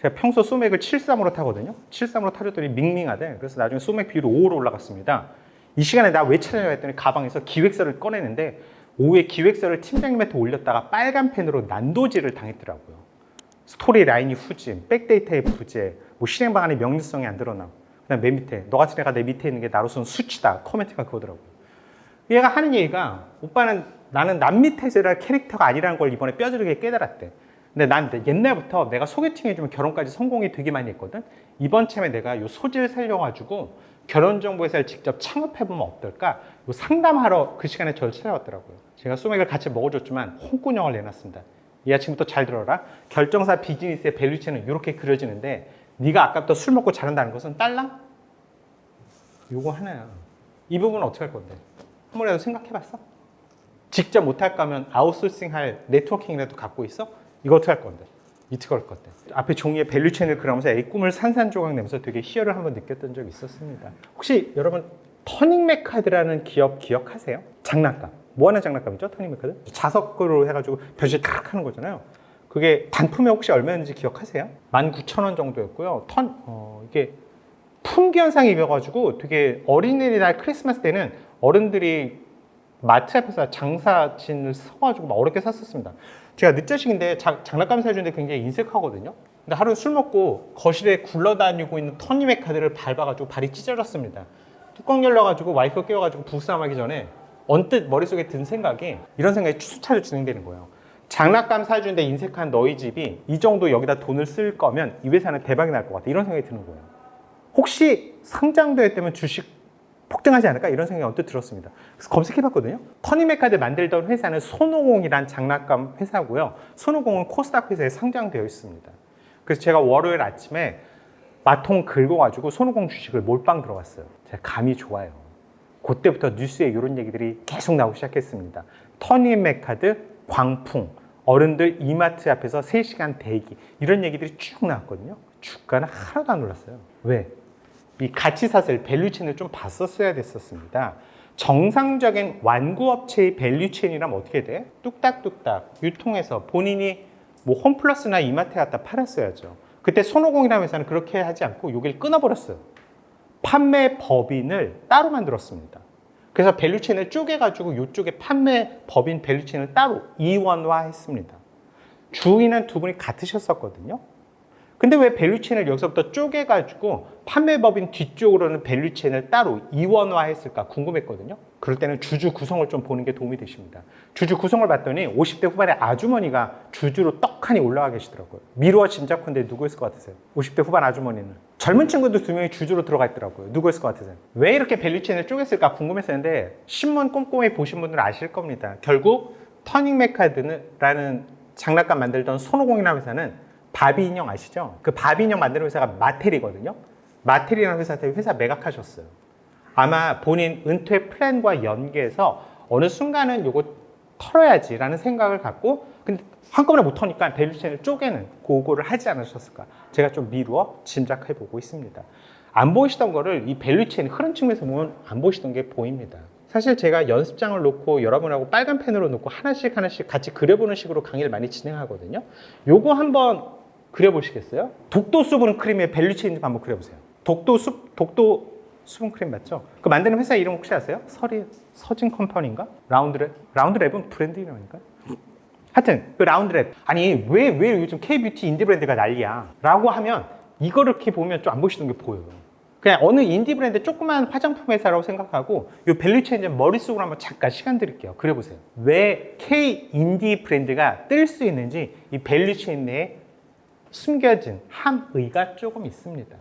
제가 평소 소맥을 73으로 타거든요. 73으로 타줬더니 밍밍하대. 그래서 나중에 소맥 비율이 5로 올라갔습니다. 이 시간에 나 왜 찾아냐 했더니 가방에서 기획서를 꺼내는데 오후에 기획서를 팀장님한테 올렸다가 빨간 펜으로 난도질을 당했더라고요. 스토리 라인이 후진, 백데이터의 부재, 뭐 실행 방안의 명료성이 안 드러나고, 그다음 맨 밑에 너 같은 애가 내 밑에 있는 게 나로서는 수치다. 코멘트가 그거더라고요. 얘가 하는 얘기가 오빠는 나는 남 밑에서 일할 캐릭터가 아니라는 걸 이번에 뼈저리게 깨달았대. 근데 난 옛날부터 내가 소개팅 해주면 결혼까지 성공이 되게 많이 했거든. 이번 참에 내가 요 소재를 살려가지고 결혼정보회사를 직접 창업해보면 어떨까? 요 상담하러 그 시간에 저를 찾아왔더라고요. 제가 소맥을 같이 먹어줬지만 홍군형을 내놨습니다. 이 아침부터 잘 들어라. 결정사 비즈니스의 밸류체는 이렇게 그려지는데 네가 아까부터 술 먹고 잘한다는 것은 딸랑? 요거 하나야. 이 부분은 어떻게 할 건데? 한 번이라도 생각해봤어? 직접 못할 거면 아웃소싱할 네트워킹이라도 갖고 있어? 이거 어떻게 할 건데? 이특 걸 건데. 앞에 종이에 밸류체인을 그리면서 애 꿈을 산산조각 내면서 되게 희열을 한번 느꼈던 적이 있었습니다. 혹시 여러분 터닝메카드라는 기업 기억하세요? 장난감. 뭐 하는 장난감이죠? 터닝메카드? 자석으로 해가지고 변신 탁 하는 거잖아요. 그게 단품에 혹시 얼마였는지 기억하세요? 19,000원 정도였고요. 이게 품귀 현상이 입어가지고 되게 어린이날 크리스마스 때는 어른들이 마트 앞에서 장사진을 서가지고 막 어렵게 샀었습니다. 제가 늦자식인데 장난감 사주는데 굉장히 인색하거든요. 근데 하루 술 먹고 거실에 굴러다니고 있는 터닝메카드를 밟아가지고 발이 찢어졌습니다. 뚜껑 열려가지고 와이프 깨워가지고 부싸움하기 전에 언뜻 머릿속에 든 생각이 이런 생각이 수차례 진행되는 거예요. 장난감 사주는데 인색한 너희 집이 이 정도 여기다 돈을 쓸 거면 이 회사는 대박이 날 것 같아. 이런 생각이 드는 거예요. 혹시 상장되었다면 주식 폭등하지 않을까? 이런 생각이 언뜻 들었습니다. 그래서 검색해봤거든요. 터닝메카드 만들던 회사는 손오공이란 장난감 회사고요. 손오공은 코스닥 회사에 상장되어 있습니다. 그래서 제가 월요일 아침에 마통 긁어가지고 손오공 주식을 몰빵 들어갔어요. 제가 감이 좋아요. 그때부터 뉴스에 이런 얘기들이 계속 나오기 시작했습니다. 터닝메카드, 광풍, 어른들 이마트 앞에서 3시간 대기 이런 얘기들이 쭉 나왔거든요. 주가는 하나도 안 올랐어요. 왜? 이 가치사슬, 밸류체인을 좀 봤었어야 됐었습니다. 정상적인 완구업체의 밸류체인이라면 어떻게 돼? 뚝딱뚝딱 유통해서 본인이 뭐 홈플러스나 이마트에 갖다 팔았어야죠. 그때 손오공이라는 회사는 그렇게 하지 않고 여기를 끊어버렸어요. 판매 법인을 따로 만들었습니다. 그래서 밸류체인을 쪼개가지고 이쪽에 판매 법인 밸류체인을 따로 이원화했습니다. 주인은 두 분이 같으셨었거든요. 근데 왜 밸류체인을 여기서부터 쪼개가지고 판매법인 뒤쪽으로는 밸류체인을 따로 이원화했을까 궁금했거든요. 그럴 때는 주주 구성을 좀 보는 게 도움이 되십니다. 주주 구성을 봤더니 50대 후반의 아주머니가 주주로 떡하니 올라와 계시더라고요. 미루어 짐작컨대 누구였을 것 같으세요? 50대 후반 아주머니는. 젊은 친구들 2명이 주주로 들어가 있더라고요. 누구였을 것 같으세요? 왜 이렇게 밸류체인을 쪼갰을까 궁금했었는데 신문 꼼꼼히 보신 분들은 아실 겁니다. 결국 터닝메카드라는 장난감 만들던 손오공이라는 회사는 바비 인형 아시죠? 그 바비 인형 만드는 회사가 마텔이거든요. 마텔이라는 회사한테 회사 매각하셨어요. 아마 본인 은퇴 플랜과 연계해서 어느 순간은 요거 털어야지라는 생각을 갖고 근데 한꺼번에 못 터니까 밸류체인을 쪼개는 그거를 하지 않으셨을까? 제가 좀 미루어 짐작해보고 있습니다. 안 보이시던 거를 이 밸류체인 흐름 측면에서 보면 안 보이시던 게 보입니다. 사실 제가 연습장을 놓고 여러분하고 빨간 펜으로 놓고 하나씩 같이 그려보는 식으로 강의를 많이 진행하거든요. 요거 한번 그려보시겠어요? 독도 수분 크림의 밸류체인 좀 한번 그려보세요. 독도 수분 크림 맞죠? 그 만드는 회사 이름 혹시 아세요? 서진 컴퍼니인가? 라운드랩은 브랜드 이름인가? 하여튼 그 라운드랩 아니 왜 요즘 K뷰티 인디 브랜드가 난리야 라고 하면 이거를 이렇게 보면 좀 안 보시는 게 보여요. 그냥 어느 인디 브랜드 조그만 화장품 회사라고 생각하고 이 밸류체인 좀 머릿속으로 한번 잠깐 시간 드릴게요. 그려보세요. 왜 K 인디 브랜드가 뜰 수 있는지 이 밸류체인 내에 숨겨진 함의가 조금 있습니다.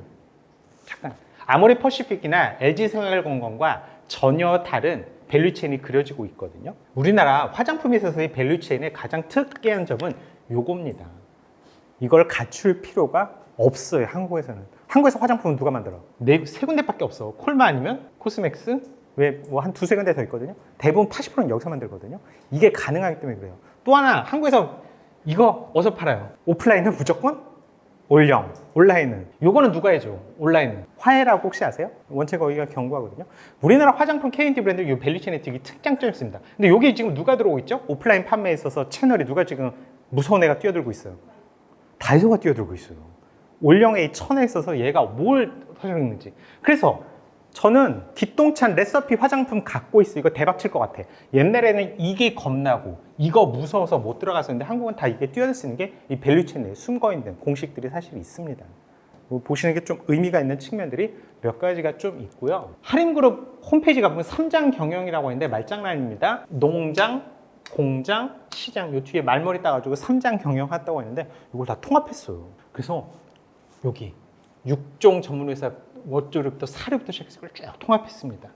잠깐 아모레 퍼시픽이나 LG생활건강과 전혀 다른 밸류체인이 그려지고 있거든요. 우리나라 화장품에 있어서의 밸류체인의 가장 특이한 점은 요겁니다. 이걸 갖출 필요가 없어요. 한국에서는. 한국에서 화장품은 누가 만들어? 세 군데밖에 없어. 콜마 아니면 코스맥스? 왜 뭐 한 두세 군데 더 있거든요. 대부분 80%는 여기서 만들거든요. 이게 가능하기 때문에 그래요. 또 하나 한국에서 이거 어디서 팔아요? 오프라인은 무조건 올영, 온라인은. 요거는 누가 해줘? 온라인은. 화해라고 혹시 아세요? 원체 거기가 경구하거든요. 우리나라 화장품 K&D 브랜드 이 밸류체인에 되게 특장점이 있습니다. 근데 여기 지금 누가 들어오고 있죠? 오프라인 판매에 있어서 채널이 누가 지금 무서운 애가 뛰어들고 있어요? 다이소가 뛰어들고 있어요. 올영의 이 천에 있어서 얘가 뭘 사주는지. 그래서 저는 기똥찬 레시피 화장품 갖고 있어. 이거 대박 칠 것 같아. 옛날에는 이게 겁나고 이거 무서워서 못 들어갔었는데 한국은 다 이게 뛰어들 수 있는 게 이 밸류체인 내에 숨어있는 공식들이 사실 있습니다. 보시는 게 좀 의미가 있는 측면들이 몇 가지가 좀 있고요. 할인그룹 홈페이지 가보면 3장 경영이라고 있는데 말장난입니다. 농장, 공장, 시장 요 뒤에 말머리 따가지고 3장 경영했다고 했는데 이걸 다 통합했어요. 그래서 여기 6종 전문회사 원조류부터 사료부터 시작해서 그걸 쭉 통합했습니다.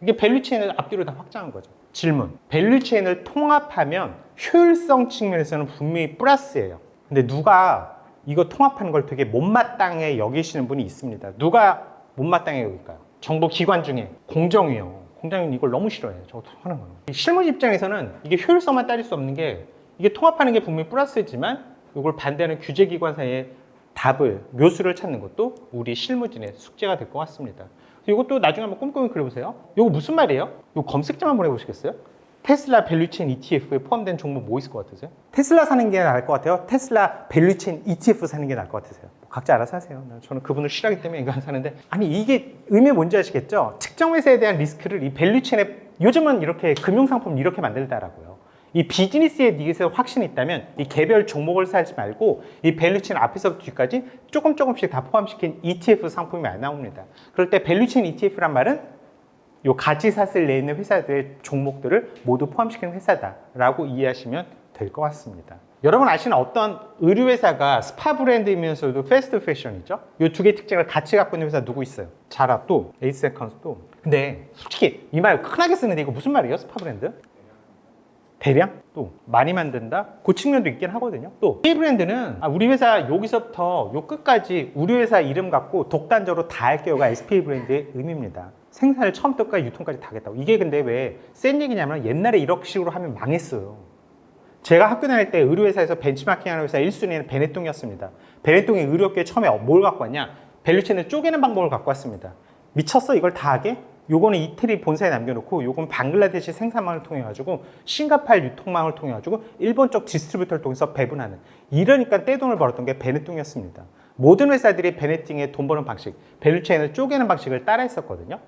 이게 밸류체인을 앞뒤로 다 확장한 거죠. 질문. 밸류체인을 통합하면 효율성 측면에서는 분명히 플러스예요. 근데 누가 이거 통합하는 걸 되게 못마땅해 여기시는 분이 있습니다. 누가 못마땅해 여길까요? 정부 기관 중에 공정위요. 공정위는 이걸 너무 싫어해요. 저거 하는 거는. 실무지 입장에서는 이게 효율성만 따질 수 없는 게 이게 통합하는 게 분명히 플러스지만 이걸 반대하는 규제기관 사이에 답을, 묘수를 찾는 것도 우리 실무진의 숙제가 될 것 같습니다. 이것도 나중에 한번 꼼꼼히 그려보세요. 이거 무슨 말이에요? 이거 검색 좀 한번 해보시겠어요? 테슬라 밸류체인 ETF에 포함된 종목 뭐 있을 것 같으세요? 테슬라 사는 게 나을 것 같아요? 테슬라 밸류체인 ETF 사는 게 나을 것 같으세요? 각자 알아서 하세요. 저는 그분을 싫어하기 때문에 이거 안 사는데, 아니 이게 의미 뭔지 아시겠죠? 특정 회사에 대한 리스크를 이 밸류체인에, 요즘은 이렇게 금융상품 이렇게 만들더라고요. 이 비즈니스에 니에서 확신이 있다면 이 개별 종목을 사지 말고 이 밸류체인 앞에서부터 뒤까지 조금씩 다 포함시킨 ETF 상품이 안 나옵니다. 그럴 때 밸류체인 ETF란 말은 요 가치사슬 내에 있는 회사들의 종목들을 모두 포함시키는 회사다라고 이해하시면 될 것 같습니다. 여러분 아시는 어떤 의류회사가 스파 브랜드이면서도 패스트 패션이죠? 이 두 개의 특징을 같이 갖고 있는 회사 누구 있어요? 자라 또 에이스세컨스 또. 근데 솔직히 이 말 흔하게 쓰는데 이거 무슨 말이에요? 스파 브랜드? 대량? 또 많이 만든다? 그 측면도 있긴 하거든요. 또 K 브랜드는 우리 회사 여기서부터 요 끝까지 우리 회사 이름 갖고 독단적으로 다 할게요가 SPA 브랜드의 의미입니다. 생산을 처음부터까지 유통까지 다 하겠다고. 이게 근데 왜 센 얘기냐면 옛날에 이런 식으로 하면 망했어요. 제가 학교 다닐 때 의류회사에서 벤치마킹하는 회사 1순위는 베네통이었습니다. 베네통이 의류업계에 처음에 뭘 갖고 왔냐? 밸류체인을 쪼개는 방법을 갖고 왔습니다. 미쳤어? 이걸 다 하게? 요거는 이태리 본사에 남겨놓고 요건 방글라데시 생산망을 통해 가지고 싱가포르 유통망을 통해 가지고 일본 쪽 디스트리뷰터를 통해서 배분하는, 이러니까 떼돈을 벌었던 게 베네통이었습니다. 모든 회사들이 베네팅의 돈 버는 방식, 밸류체인을 쪼개는 방식을 따라했었거든요.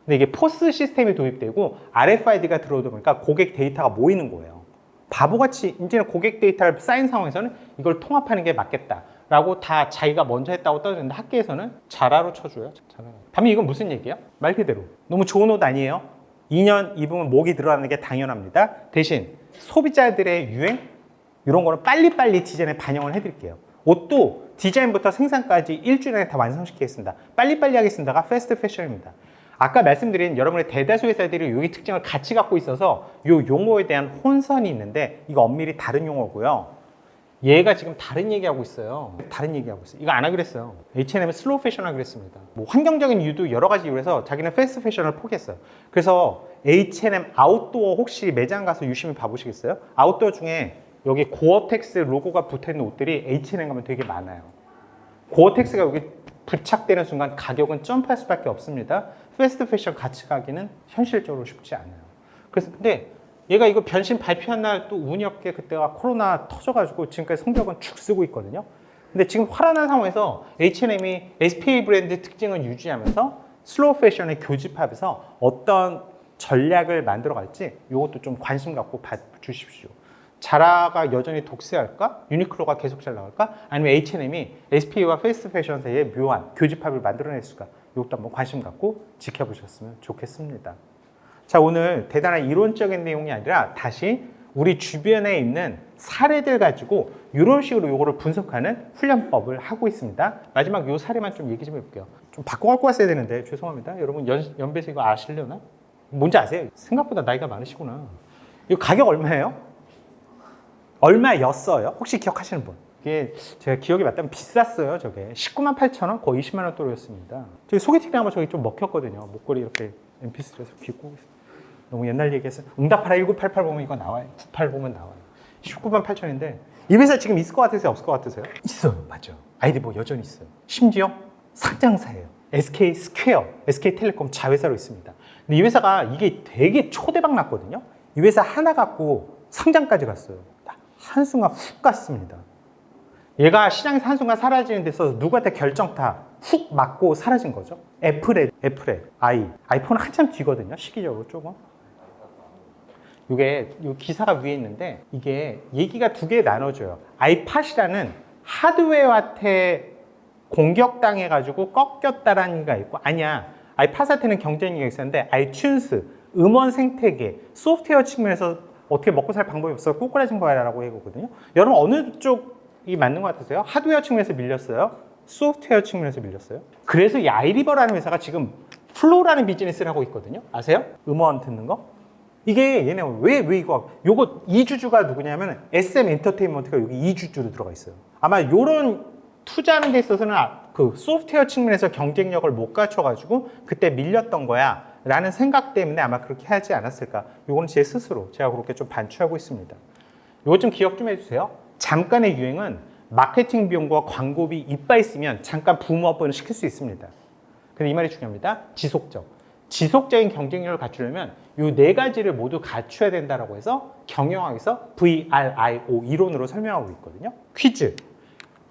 근데 이게 포스 시스템이 도입되고 RFID가 들어오다 보니까 고객 데이터가 모이는 거예요. 바보같이 이제는 고객 데이터를 쌓인 상황에서는 이걸 통합하는 게 맞겠다라고 다 자기가 먼저 했다고 떠드는데 학계에서는 자라로 쳐줘요. 자라. 반면 이건 무슨 얘기야? 말 그대로 너무 좋은 옷 아니에요? 2년 입으면 목이 늘어나는 게 당연합니다. 대신 소비자들의 유행 이런 거는 빨리빨리 디자인에 반영을 해드릴게요. 옷도 디자인부터 생산까지 일주일에 다 완성시키겠습니다. 빨리빨리 하겠습니다가 패스트 패션입니다. 아까 말씀드린 여러분의 대다수 회사들이 여기 특징을 같이 갖고 있어서 이 용어에 대한 혼선이 있는데 이거 엄밀히 다른 용어고요. 얘가 지금 다른 얘기하고 있어요. 다른 얘기하고 있어요. 이거 안 하기로 했어요. H&M은 슬로우 패션 하기로 했습니다. 뭐 환경적인 이유도 여러 가지 이유로 해서 자기는 패스트 패션을 포기했어요. 그래서 H&M 아웃도어 혹시 매장 가서 유심히 봐보시겠어요? 아웃도어 중에 여기 고어텍스 로고가 붙어있는 옷들이 H&M 가면 되게 많아요. 고어텍스가 여기 부착되는 순간 가격은 점프할 수밖에 없습니다. 패스트 패션 같이 가기는 현실적으로 쉽지 않아요. 그래서 근데 얘가 이거 변신 발표한 날 또 운이 없게 그때가 코로나 터져가지고 지금까지 성적은 축 쓰고 있거든요. 근데 지금 화려한 상황에서 H&M이 SPA 브랜드 특징을 유지하면서 슬로우 패션의 교집합에서 어떤 전략을 만들어 갈지 이것도 좀 관심 갖고 봐주십시오. 자라가 여전히 독세할까? 유니클로가 계속 잘 나갈까? 아니면 H&M이 SPA와 패스트 패션 사이의 묘한 교집합을 만들어냈을까? 이것도 한번 관심 갖고 지켜보셨으면 좋겠습니다. 자, 오늘 대단한 이론적인 내용이 아니라 다시 우리 주변에 있는 사례들 가지고 이런 식으로 이거를 분석하는 훈련법을 하고 있습니다. 마지막 이 사례만 좀 얘기 좀 해볼게요. 좀 바꿔갖고 왔어야 되는데 죄송합니다. 여러분 연배에서 이거 아시려나? 뭔지 아세요? 생각보다 나이가 많으시구나. 이거 가격 얼마예요? 얼마였어요? 혹시 기억하시는 분? 이게 제가 기억이 맞다면 비쌌어요. 저게 19만 8천 원, 거의 20만 원 또래였습니다. 저기 소개팅을 하면 저기 좀 먹혔거든요. 목걸이 이렇게 MP3에서 귀고 너무 옛날 얘기해서 응답하라 1988 보면 이거 나와요. 98 보면 나와요. 19만 8천인데 이 회사 지금 있을 것 같으세요? 없을 것 같으세요? 있어요. 맞죠. 아이디 뭐 여전히 있어요. 심지어 상장사예요. SK 스퀘어, SK텔레콤 자회사로 있습니다. 근데 이 회사가 이게 되게 초대박 났거든요. 이 회사 하나 갖고 상장까지 갔어요. 한순간 훅 갔습니다. 얘가 시장에서 한순간 사라지는 데서 누구한테 결정타 훅 맞고 사라진 거죠. 애플의 아이폰은 한참 뒤거든요. 시기적으로 조금. 이게 요 기사가 위에 있는데 이게 얘기가 두 개 나눠져요. 아이팟이라는 하드웨어한테 공격당해가지고 꺾였다라는 얘기가 있고, 아니야, 아이팟한테는 경쟁력이 있었는데 아이튠스, 음원 생태계, 소프트웨어 측면에서 어떻게 먹고 살 방법이 없어서 꼬꾸라진 거야라고 얘기거든요. 여러분 어느 쪽이 맞는 것 같으세요? 하드웨어 측면에서 밀렸어요? 소프트웨어 측면에서 밀렸어요? 그래서 이 아이리버라는 회사가 지금 플로라는 비즈니스를 하고 있거든요. 아세요? 음원 듣는 거? 이게 얘네 왜 요거 이주주가 누구냐면 SM 엔터테인먼트가 여기 이주주로 들어가 있어요. 아마 요런 투자하는 데 있어서는 그 소프트웨어 측면에서 경쟁력을 못 갖춰가지고 그때 밀렸던 거야 라는 생각 때문에 아마 그렇게 하지 않았을까. 요거는 제 스스로 제가 그렇게 좀 반추하고 있습니다. 요거 좀 기억 좀 해주세요. 잠깐의 유행은 마케팅 비용과 광고비 이빨 있으면 잠깐 붐업을 시킬 수 있습니다. 근데 이 말이 중요합니다. 지속적인 경쟁력을 갖추려면 이 네 가지를 모두 갖춰야 된다라고 해서 경영학에서 VRIO 이론으로 설명하고 있거든요. 퀴즈.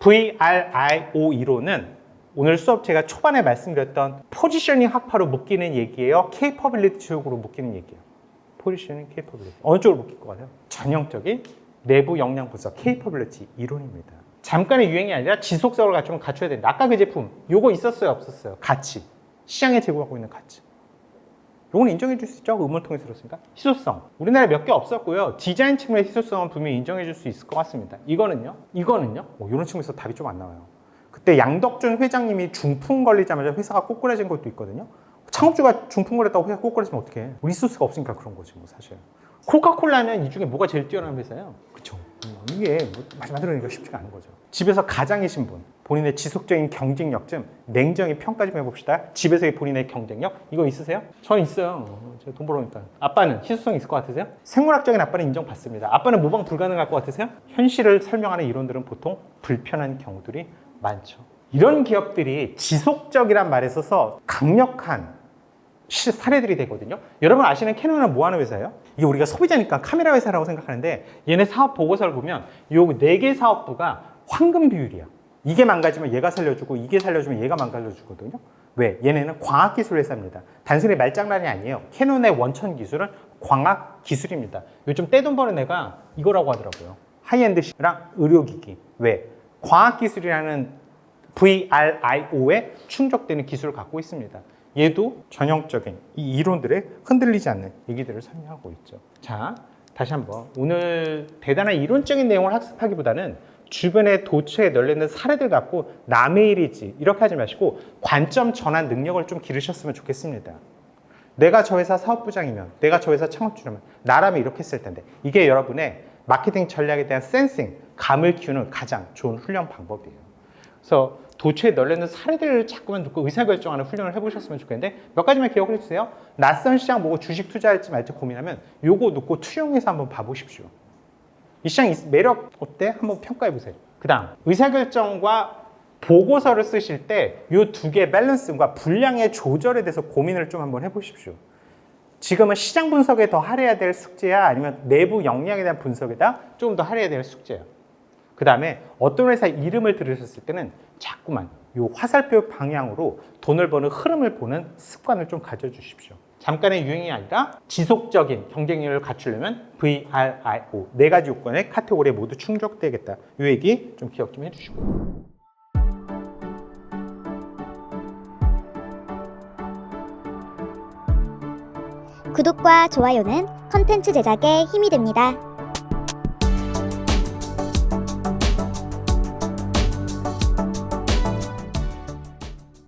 VRIO 이론은 오늘 수업 제가 초반에 말씀드렸던 포지셔닝 학파로 묶이는 얘기예요. 케이퍼빌리티 쪽으로 묶이는 얘기예요. 포지셔닝, 케이퍼빌리티. 어느 쪽으로 묶일 것 같아요? 전형적인 내부 역량 분석, 케이퍼빌리티 이론입니다. 잠깐의 유행이 아니라 지속성을 갖춰야 된다. 아까 그 제품, 요거 있었어요, 없었어요? 가치. 시장에 제공하고 있는 가치. 요건 인정해 줄 수 있죠? 음원을 통해서 들었으니까. 희소성. 우리나라에 몇 개 없었고요. 디자인 측면의 희소성은 분명히 인정해 줄 수 있을 것 같습니다. 이거는요? 이런 측면에서 답이 좀 안 나와요. 그때 양덕준 회장님이 중풍 걸리자마자 회사가 꼬꾸라진 것도 있거든요. 창업주가 중풍 걸렸다고 회사가 꼬꾸라지면 어떡해. 리소스가 없으니까 그런 거지, 뭐 사실. 코카콜라는 이 중에 뭐가 제일 뛰어난 회사예요? 그쵸. 이게 만들어내기가 쉽지가 않은 거죠. 집에서 가장이신 분, 본인의 지속적인 경쟁력 좀 냉정히 평가 좀 해봅시다. 집에서의 본인의 경쟁력 이거 있으세요? 저는 있어요. 제가 돈 벌어오니까. 아빠는 희소성 있을 것 같으세요? 생물학적인 아빠는 인정받습니다. 아빠는 모방 불가능할 것 같으세요? 현실을 설명하는 이론들은 보통 불편한 경우들이 많죠. 이런 기업들이 지속적이란 말에 있어서 강력한 사례들이 되거든요. 여러분 아시는 캐논은 뭐 하는 회사예요? 이게 우리가 소비자니까 카메라 회사라고 생각하는데 얘네 사업 보고서를 보면 요 4개 사업부가 황금 비율이야. 이게 망가지면 얘가 살려주고 이게 살려주면 얘가 망가져주거든요. 왜? 얘네는 과학기술 회사입니다. 단순히 말장난이 아니에요. 캐논의 원천 기술은 광학 기술입니다. 요즘 떼돈 버는 애가 이거라고 하더라고요. 하이엔드랑 의료기기. 왜? 과학기술이라는 VRIO에 충족되는 기술을 갖고 있습니다. 얘도 전형적인 이 이론들에 흔들리지 않는 얘기들을 설명하고 있죠. 자, 다시 한번 오늘 대단한 이론적인 내용을 학습하기보다는 주변에 도처에 널려있는 사례들 갖고 남의 일이지 이렇게 하지 마시고 관점 전환 능력을 좀 기르셨으면 좋겠습니다. 내가 저 회사 사업부장이면, 내가 저 회사 창업주라면 나라면 이렇게 했을 텐데, 이게 여러분의 마케팅 전략에 대한 센싱, 감을 키우는 가장 좋은 훈련 방법이에요. 그래서 도처에 널려있는 사례들을 자꾸만 듣고 의사결정하는 훈련을 해보셨으면 좋겠는데, 몇 가지만 기억을 해주세요. 낯선 시장 보고 주식 투자할지 말지 고민하면 요거 놓고 투영해서 한번 봐보십시오. 이 시장 매력 어때? 한번 평가해보세요. 그 다음 의사결정과 보고서를 쓰실 때 이 두 개의 밸런스과 분량의 조절에 대해서 고민을 좀 한번 해보십시오. 지금은 시장 분석에 더 할애해야 될 숙제야? 아니면 내부 역량에 대한 분석에다 조금 더 할애해야 될 숙제야? 그 다음에 어떤 회사 이름을 들으셨을 때는 자꾸만 이 화살표 방향으로 돈을 버는 흐름을 보는 습관을 좀 가져주십시오. 잠깐의 유행이 아니라 지속적인 경쟁력을 갖추려면 VRIO 4가지 요건의 카테고리에 모두 충족되겠다. 이 얘기 좀 기억 좀 해주시고요. 구독과 좋아요는 컨텐츠 제작에 힘이 됩니다.